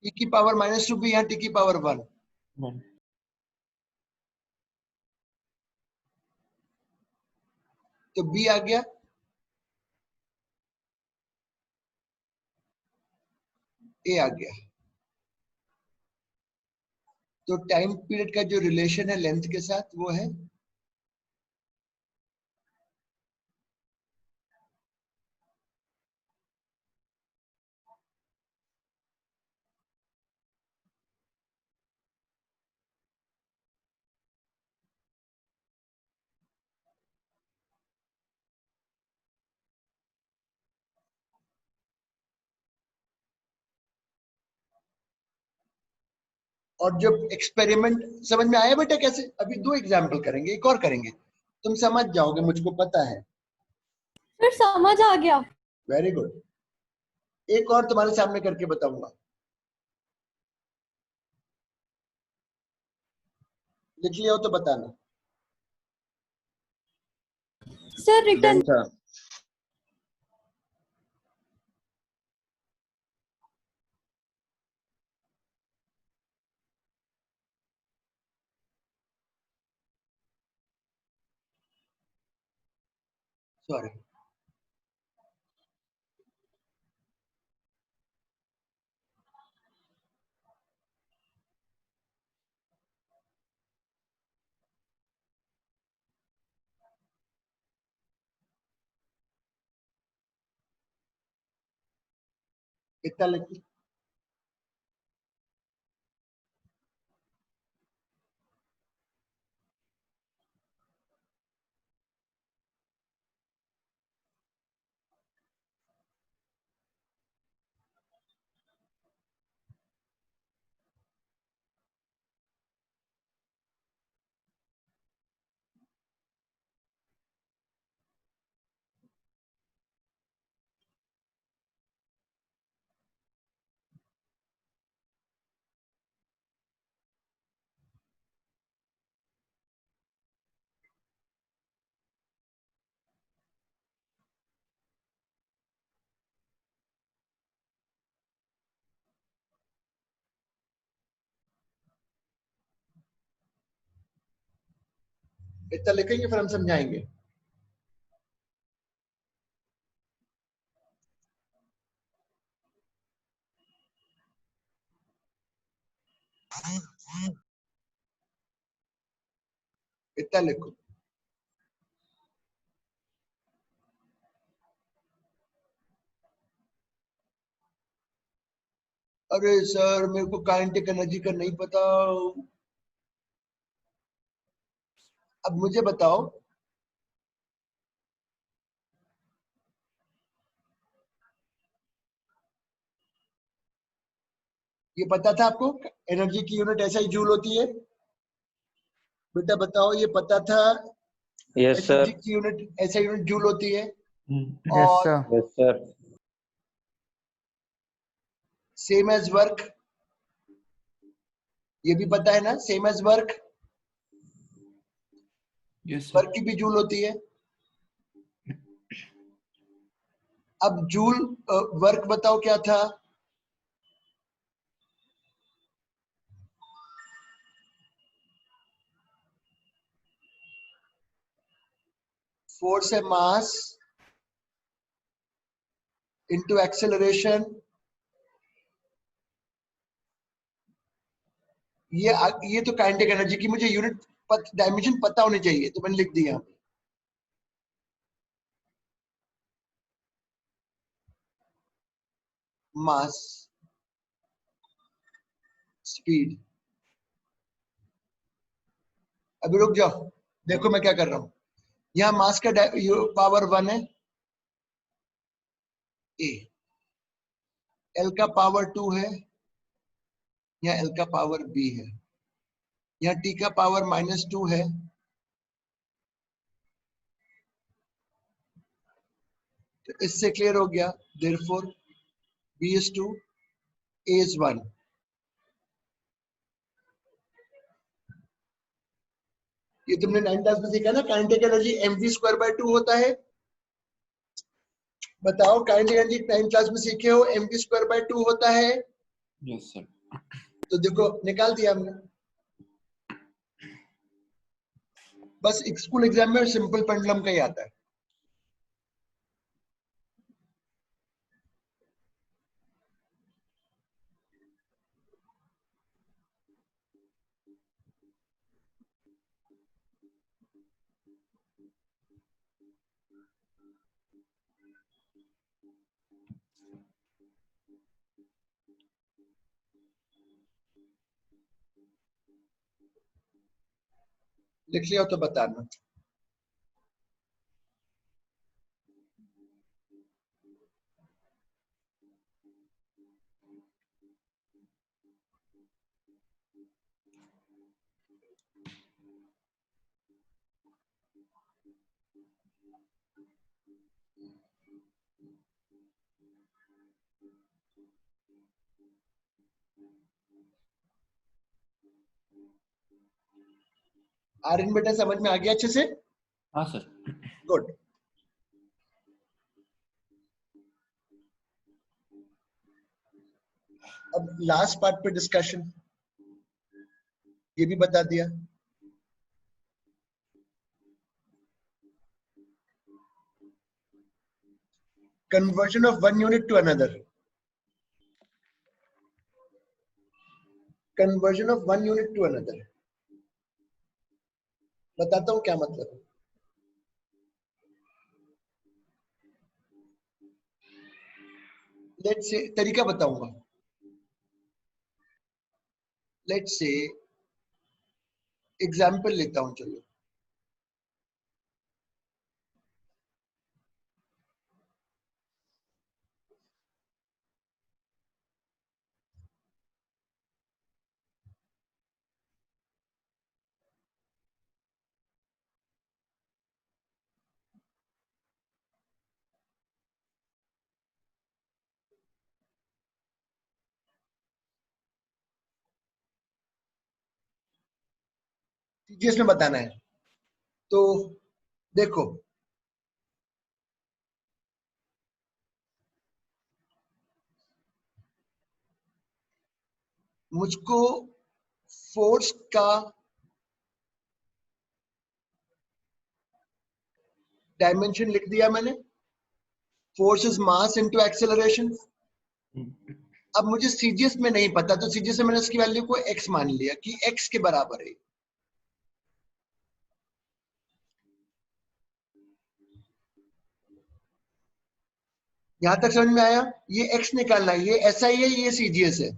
e की पावर -2b, यहाँ t की पावर 1. One. तो b आ गया. ए आ गया। तो टाइम पीरियड का जो रिलेशन है लेंथ के साथ वो है और जब एक्सपेरिमेंट समझ में आया बेटा कैसे? अभी 2 एग्जाम्पल करेंगे, एक और करेंगे, तुम समझ जाओगे, मुझको पता है। सर समझ आ गया। Very good. एक और तुम्हारे सामने करके बताऊंगा, लिख लिया हो तो बताना। Sir return. Done sir. Sorry, इतना लिख। इतना लिखेंगे फिर हम समझाएंगे। इतना लिखो। अरे सर मेरे को काइनेटिक एनर्जी का नहीं पता। अब मुझे बताओ, ये पता था आपको एनर्जी की यूनिट ऐसा ही जूल होती है? बेटा बताओ, ये पता था यस एनर्जी सर। की यूनिट ऐसा यूनिट जूल होती है? यस और sir. Yes sir. Same as work, ये भी पता है ना, same as work, yes work sir. की भी जूल होती है। अब जूल वर्क बताओ क्या था? फोर्स है मास इनटू एक्सेलरेशन। ये तो काइनेटिक एनर्जी की मुझे यूनिट डायमेंशन पता होनी चाहिए, तो मैंने लिख दिया। मास, स्पीड। अभी रुक जाओ, देखो मैं क्या कर रहा हूं। यहाँ मास का पावर 1 है ए, एल का पावर 2 है, यहाँ एल का पावर बी है, यहाँ टी का पावर -2 है। तो इससे क्लियर हो गया, therefore B is 2, A is 1। ये तुमने 9th क्लास में सीखा ना, काइनेटिक एनर्जी mv²/2 होता है। बताओ, काइनेटिक एनर्जी 9th क्लास में सीखे हो, mv²/2 होता है। Yes sir. तो देखो निकाल दिया हमने। बस स्कूल एग्जाम में सिंपल पेंडुलम का ही आता है। लिख लिया हो तो बताना। आर्यन बेटा समझ में आ गया अच्छे से? हाँ सर। गुड। अब लास्ट पार्ट पे डिस्कशन, ये भी बता दिया। Conversion of one unit to another. Conversion of one unit to another बताता हूं क्या मतलब है। लेट्स से तरीका बताऊंगा। लेट्स से एग्जाम्पल लेता हूं, चलो। सीजीएस में बताना है तो देखो, मुझको फोर्स का डायमेंशन लिख दिया मैंने। Force is mass into acceleration. अब मुझे सीजीएस में नहीं पता, तो सीजीएस में मैंने इसकी वैल्यू को x मान लिया कि x के बराबर है। यहां तक समझ में आया? ये x निकालना है, ये SI है, ये सीजीएस है।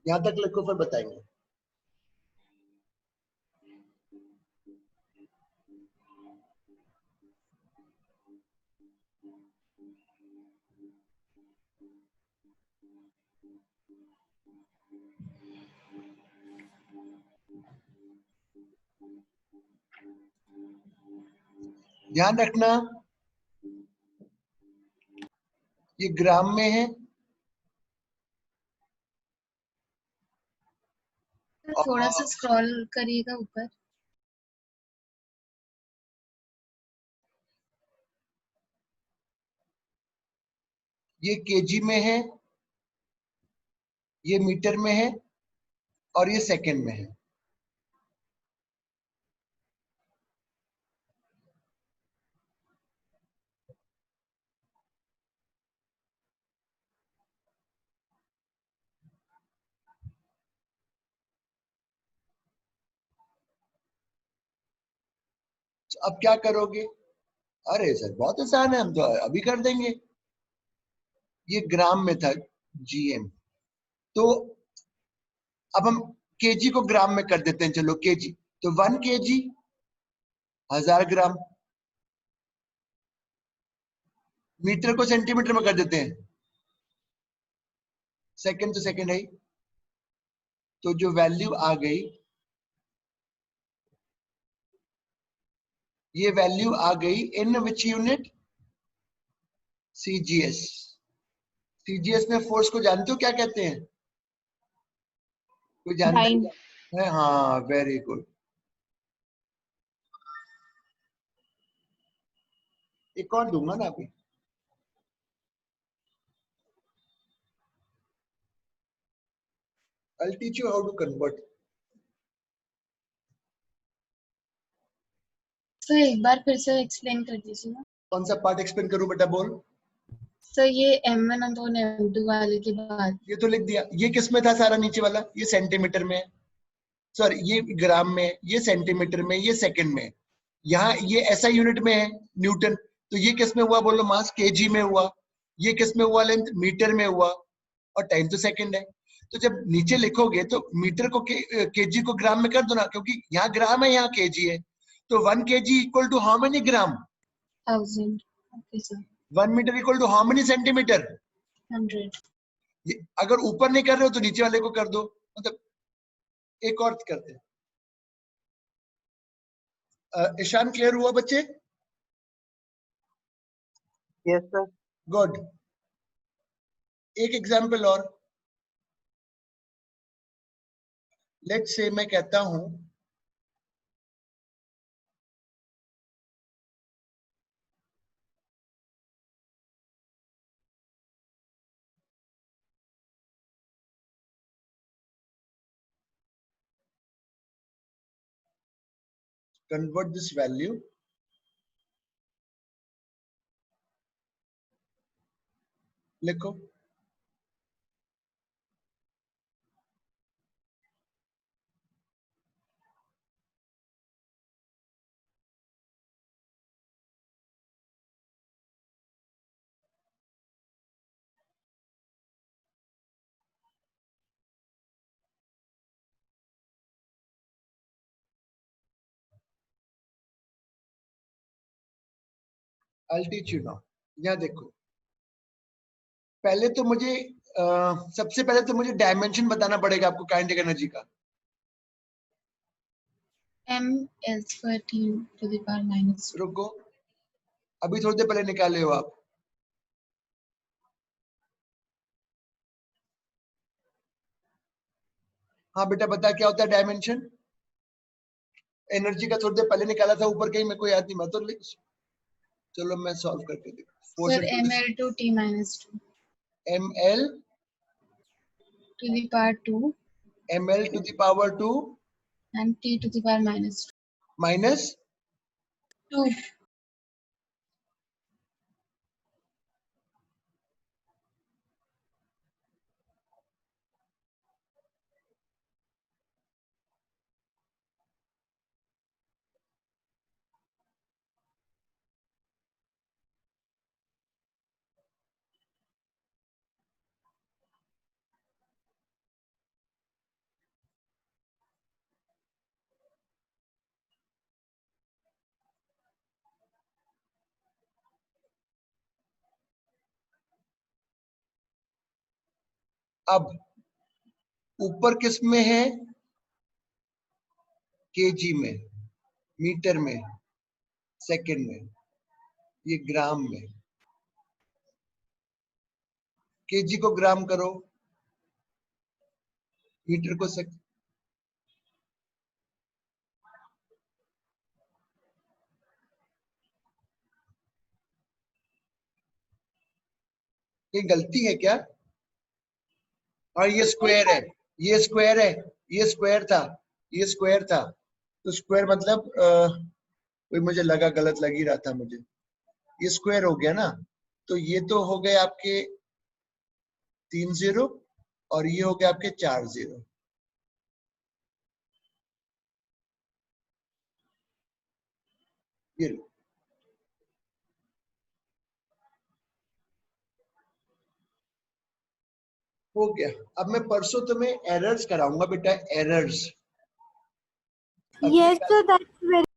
यहां तक लिखो फिर बताएंगे। ध्यान रखना ये ग्राम में है थोड़ा सा स्क्रॉल करिएगा ऊपर। ये केजी में है, ये मीटर में है और ये सेकंड में है। तो अब क्या करोगे? अरे सर बहुत आसान है, हम तो अभी कर देंगे। ये ग्राम में था, जीएम, तो अब हम केजी को ग्राम में कर देते हैं। चलो केजी, तो 1 केजी 1000 ग्राम। मीटर को सेंटीमीटर में कर देते हैं, सेकंड तो सेकंड है ही। तो जो वैल्यू आ गई, ये वैल्यू आ गई इन विच यूनिट? सीजीएस। सीजीएस में फोर्स को जानते हो क्या कहते हैं? कोई जानता है? हाँ, वेरी गुड। एक और दूंगा ना अभी। I'll teach you how to convert. तो एक बार फिर से एक्सप्लेन कर दीजिए। कौन सा पार्ट एक्सप्लेन करूं बेटा, बोल। सर ये M1 अपॉन M2 वाले के बाद ये तो लिख दिया। ये किस में था सारा नीचे वाला? ये सेंटीमीटर में है, सॉरी ये ग्राम में, ये सेंटीमीटर में, ये सेकंड में। यहाँ ये ऐसा यूनिट में है न्यूटन, तो ये किस में हुआ बोलो? मास केजी में हुआ। ये किस में हुआ? लेंथ मीटर में हुआ, और टाइम तो सेकंड है। तो जब नीचे लिखोगे तो मीटर को केजी को ग्राम में कर दो ना, क्योंकि यहाँ ग्राम है, यहाँ केजी है। तो 1 kg equal to how many gram? 1000. Okay sir. 1 metre equal to how many centimetre? 100. अगर ऊपर नहीं कर रहे हो तो नीचे वाले को कर दो, मतलब एक और करते हैं। ईशान क्लियर हुआ बच्चे? Yes sir. गुड। एक एग्जांपल और, लेट्स से मैं कहता हूं convert this value लिखो। I'll teach you now। यहाँ देखो, पहले तो मुझे सबसे पहले तो मुझे डायमेंशन बताना पड़ेगा आपको काइनेटिक एनर्जी का। M is for 10 to the power minus 2. रुको, अभी थोड़ी देर पहले निकाले हो आप। हाँ बेटा बता, क्या होता है डायमेंशन? एनर्जी का थोड़ी देर पहले निकाला था ऊपर, कहीं मेरे को याद नहीं, मैं तो चलो मैं सॉल्व करके देखो। Sir, ml to t minus 2 ml to the power 2 ml to the power 2 and t to the power minus minus 2. अब ऊपर किस में है? केजी में, मीटर में, सेकंड में, ये ग्राम में। केजी को ग्राम करो, मीटर को सेकंड। ये गलती है क्या? और ये स्क्वायर है, ये स्क्वायर है, ये स्क्वायर था, ये स्क्वायर था, तो स्क्वायर मतलब कोई मुझे लगा, गलत लग ही रहा था मुझे। ये स्क्वायर हो गया ना, तो ये तो हो गए आपके 3 0 और ये हो गया आपके 4 0। ये लो। हो गया। अब मैं परसों तुम्हें एरर्स कराऊंगा बेटा, errors. Yes, sir, that's very